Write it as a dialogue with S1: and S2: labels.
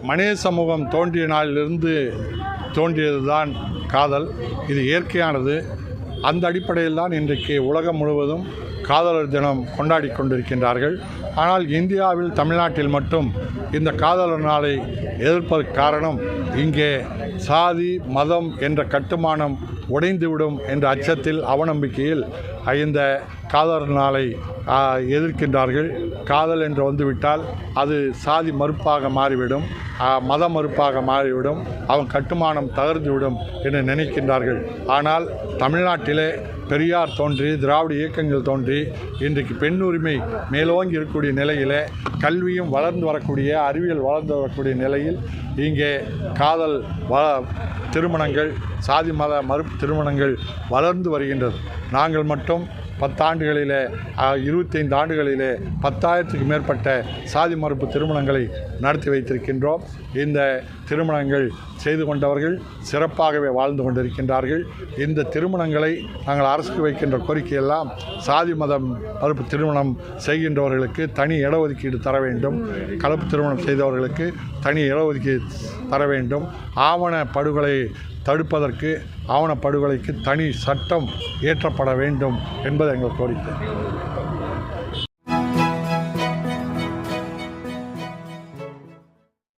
S1: மனித சமூகம் தோன்றிய நாளிலிருந்து தோன்றியதுதான் காதல். இது இயற்கையானது. அந்த அடிப்படையில் தான் இன்றைக்கு உலகம் முழுவதும் காதலர் தினம் கொண்டாடி கொண்டிருக்கின்றார்கள். ஆனால் இந்தியாவில், தமிழ்நாட்டில் மட்டும் இந்த காதலர் நாளை எதிர்ப்பதற்கு காரணம், இங்கே சாதி மதம் என்ற கட்டுமானம் உடைந்துவிடும் என்ற அச்சத்தில், அவநம்பிக்கையில் இந்த காதலர் நாளை எதிர்க்கின்றார்கள். காதல் என்று வந்துவிட்டால் அது சாதி மறுப்பாக மாறிவிடும், மத மறுப்பாக மாறிவிடும், அவன் கட்டுமானம் தகர்ந்துவிடும் என்று நினைக்கின்றார்கள். ஆனால் தமிழ்நாட்டிலே பெரியார் தோன்றி, திராவிட இயக்கங்கள் தோன்றி, இன்றைக்கு பெண் உரிமை மேலோங்கி இருக்கக்கூடிய நிலையில், கல்வியும் வளர்ந்து வரக்கூடிய, அறிவியல் வளர்ந்து வரக்கூடிய நிலையில் இங்கே காதல் திருமணங்கள், சாதி மத மறுப்பு திருமணங்கள் வளர்ந்து வருகின்றது. நாங்கள் மட்டும் 10 ஆண்டுகளிலே, 25 ஆண்டுகளிலே 10,000க்கு மேற்பட்ட சாதி மறுப்பு திருமணங்களை நடத்தி வைத்திருக்கின்றோம். இந்த திருமணங்கள் செய்து கொண்டவர்கள் சிறப்பாகவே வாழ்ந்து கொண்டிருக்கின்றார்கள். இந்த திருமணங்களை நாங்கள் அரசுக்கு வைக்கின்ற கோரிக்கையெல்லாம், சாதி மதம் மறுப்பு திருமணம் செய்கின்றவர்களுக்கு தனி இடஒதுக்கீடு தர வேண்டும், கலப்பு திருமணம் செய்தவர்களுக்கு தனி இடஒதுக்கீடு தர வேண்டும், ஆவண படுகொலை தடுப்பதற்கு ஆவணப்படுகொலைக்கு தனி சட்டம் இயற்றப்பட வேண்டும் என்பது எங்கள் கோரிக்கை.